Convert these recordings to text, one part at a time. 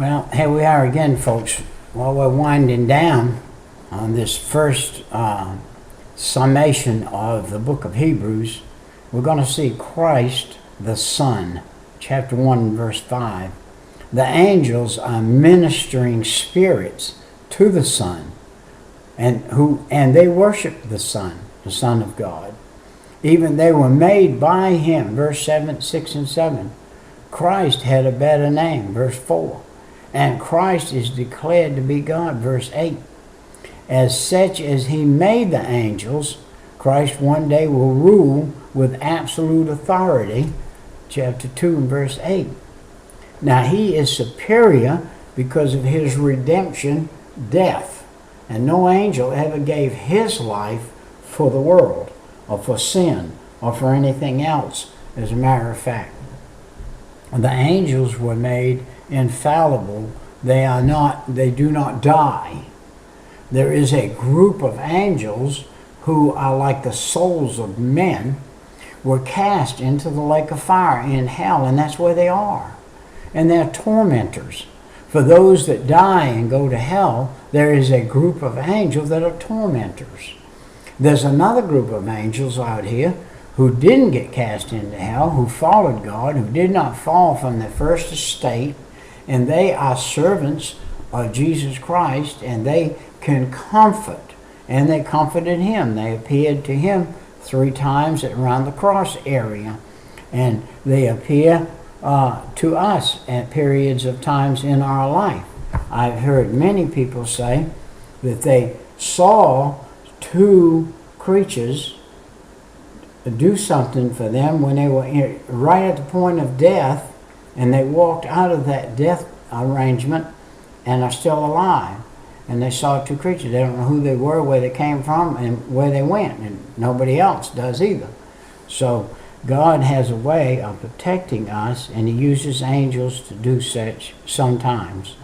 Well, here we are again, folks. While we're winding down on this first summation of the book of Hebrews, we're going to see Christ the Son, chapter 1, verse 5. The angels are ministering spirits to the Son, and they worship the Son of God. Even they were made by him, verse 6 and 7. Christ had a better name, verse 4. And Christ is declared to be God, verse 8. As such as he made the angels, Christ one day will rule with absolute authority, chapter 2 and verse 8. Now he is superior because of his redemption, death. And no angel ever gave his life for the world, or for sin, or for anything else, as a matter of fact. The angels were made infallible. They do not die. There is a group of angels who are like the souls of men, were cast into the lake of fire in hell, and that's where they are. And they're tormentors. For those that die and go to hell, there is a group of angels that are tormentors. There's another group of angels out here who didn't get cast into hell, who followed God, who did not fall from the first estate, and they are servants of Jesus Christ, and they can comfort, and they comforted him. They appeared to him 3 times around the cross area, and they appear to us at periods of times in our life. I've heard many people say that they saw 2 creatures do something for them when they were right at the point of death, and they walked out of that death arrangement and are still alive. And they saw 2 creatures. They don't know who they were, where they came from, and where they went, and nobody else does either. So God has a way of protecting us, and he uses angels to do such sometimes.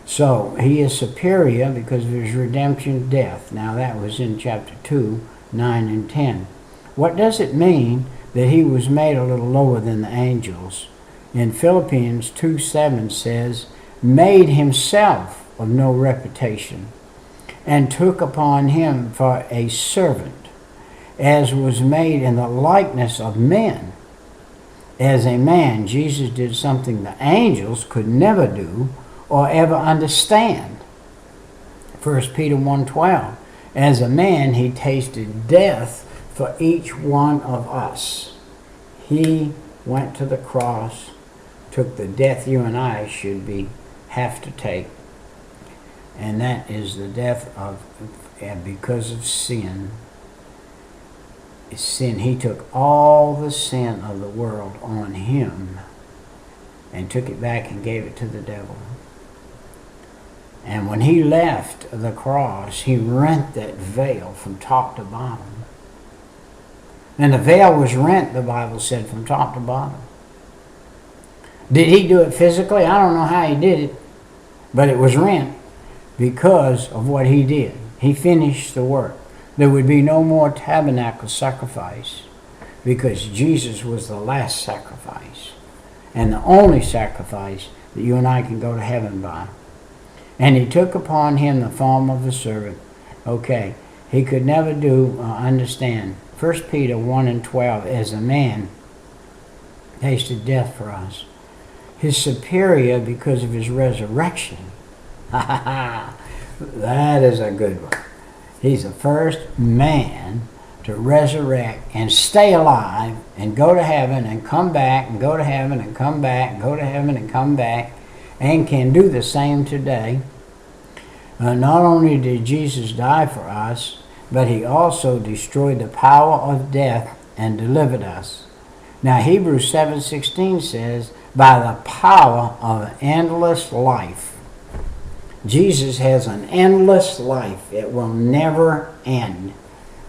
So he is superior because of his redemption, death. Now that was in chapter 2, 9 and 10. What does it mean that he was made a little lower than the angels? In Philippians 2:7 says, made himself of no reputation, and took upon him for a servant, as was made in the likeness of men. As a man, Jesus did something the angels could never do or ever understand. 1 Peter 1:12, as a man he tasted death for each one of us. He went to the cross, took the death you and I should have to take, and that is the death of, because of sin. He took all the sin of the world on him and took it back and gave it to the devil. And when he left the cross, he rent that veil from top to bottom. And the veil was rent, the Bible said, from top to bottom. Did he do it physically? I don't know how he did it, but it was rent because of what he did. He finished the work. There would be no more tabernacle sacrifice because Jesus was the last sacrifice and the only sacrifice that you and I can go to heaven by. And he took upon him the form of a servant. Okay, he could never understand. 1 Peter 1 and 12, as a man tasted death for us. His superior because of his resurrection. That is a good one. He's the first man to resurrect and stay alive and go to heaven and come back and go to heaven and come back and go to heaven and come back, and can do the same today. Not only did Jesus die for us, but he also destroyed the power of death and delivered us. Now Hebrews 7:16 says, by the power of endless life. Jesus has an endless life. It will never end.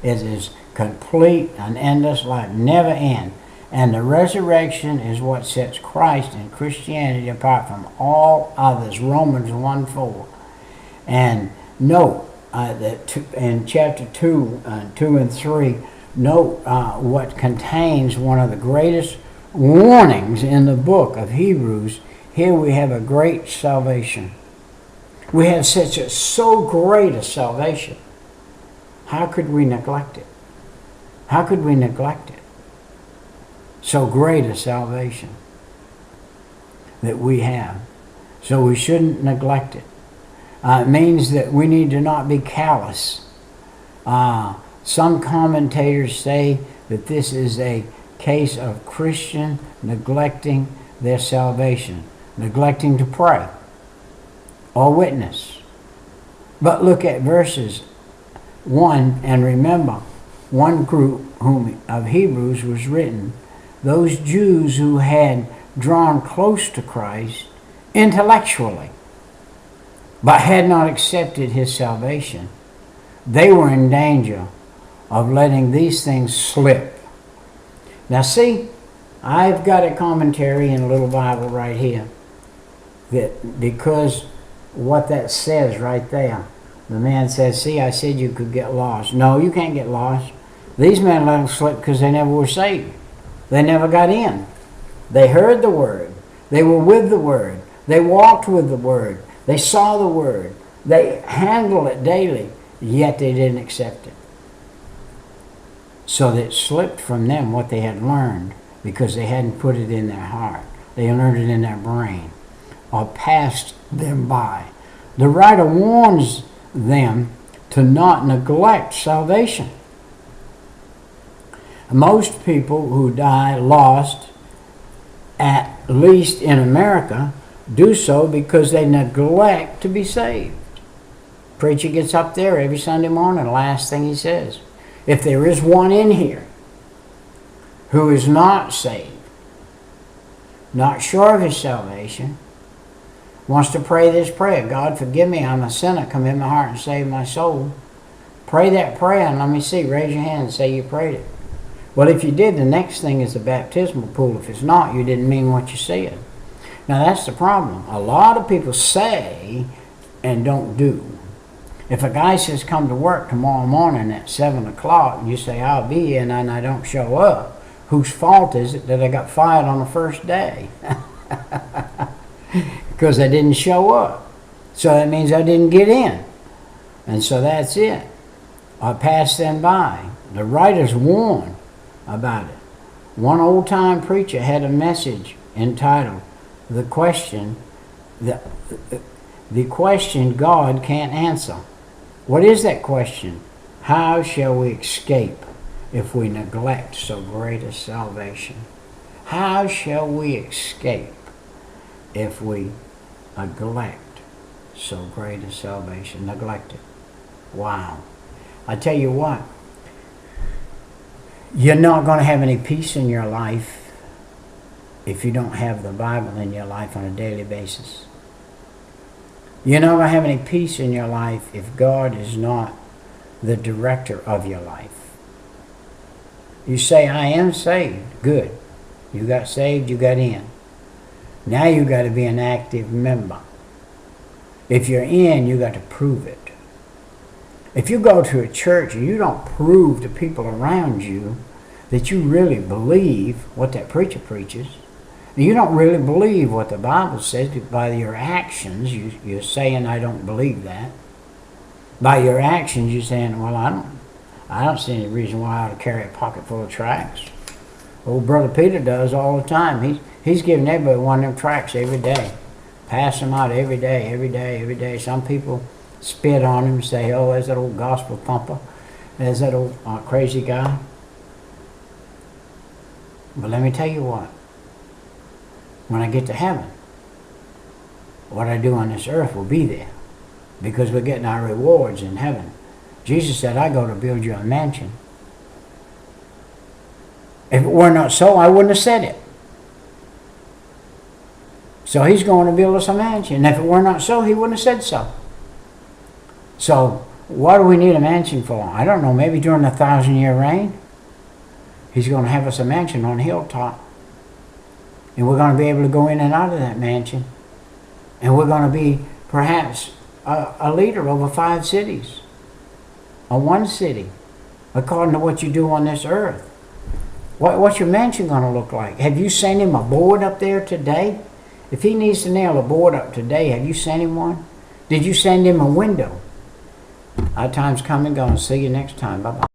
It is complete, an endless life, never end. And the resurrection is what sets Christ and Christianity apart from all others. Romans 1:4. And note that in chapter 2, 2 and 3, note what contains one of the greatest warnings in the book of Hebrews. here we have a great salvation. We have so great a salvation. How could we neglect it? How could we neglect it? So great a salvation that we have. So we shouldn't neglect it. It means that we need to not be callous. Some commentators say that this is a case of Christian neglecting their salvation, neglecting to pray or witness. But look at verses 1, and remember, one group of Hebrews was written, those Jews who had drawn close to Christ intellectually, but had not accepted his salvation. They were in danger of letting these things slip. Now see, I've got a commentary in a little Bible right here, that because what that says right there, the man says, see, I said you could get lost. No, you can't get lost. These men let them slip because they never were saved. They never got in. They heard the word. They were with the word. They walked with the word. They saw the word. They handled it daily, yet they didn't accept it. So that it slipped from them what they had learned because they hadn't put it in their heart. They learned it in their brain or passed them by. The writer warns them to not neglect salvation. Most people who die lost, at least in America, do so because they neglect to be saved. Preacher gets up there every Sunday morning, the last thing he says, if there is one in here who is not saved, not sure of his salvation, wants to pray this prayer, God forgive me, I'm a sinner, come in my heart and save my soul. Pray that prayer and let me see, raise your hand and say you prayed it. Well, if you did, the next thing is the baptismal pool. If it's not, you didn't mean what you said. Now that's the problem. A lot of people say and don't do. If a guy says come to work tomorrow morning at 7 o'clock and you say I'll be here and I don't show up, whose fault is it that I got fired on the first day? Because I didn't show up. So that means I didn't get in. And so that's it. I passed them by. The writers warn about it. One old-time preacher had a message entitled The Question God Can't Answer. What is that question? How shall we escape if we neglect so great a salvation? How shall we escape if we neglect so great a salvation? Neglect it. Wow. I tell you what, you're not going to have any peace in your life if you don't have the Bible in your life on a daily basis. You're not going to have any peace in your life if God is not the director of your life. You say, I am saved. Good. You got saved, you got in. Now you got to be an active member. If you're in, you got to prove it. If you go to a church and you don't prove to people around you that you really believe what that preacher preaches, you don't really believe what the Bible says, by your actions, you're saying, I don't believe that. By your actions, you're saying, well, I don't see any reason why I ought to carry a pocket full of tracts. Old Brother Peter does all the time. He's giving everybody one of them tracts every day. Pass them out every day, every day, every day. Some people spit on him and say, oh, there's that old gospel thumper. There's that old crazy guy. But let me tell you what. When I get to heaven, what I do on this earth will be there, because we're getting our rewards in heaven. Jesus said, I go to build you a mansion. If it were not so, I wouldn't have said it. So he's going to build us a mansion. And if it were not so, he wouldn't have said so. So what do we need a mansion for? I don't know, maybe during the 1,000-year reign. He's going to have us a mansion on a hilltop. And we're going to be able to go in and out of that mansion. And we're going to be perhaps a leader over 5 cities. Or 1 city. According to what you do on this earth. What's your mansion going to look like? Have you seen him aboard up there today? If he needs to nail a board up today, have you sent him one? Did you send him a window? Our time's come and gone. See you next time. Bye-bye.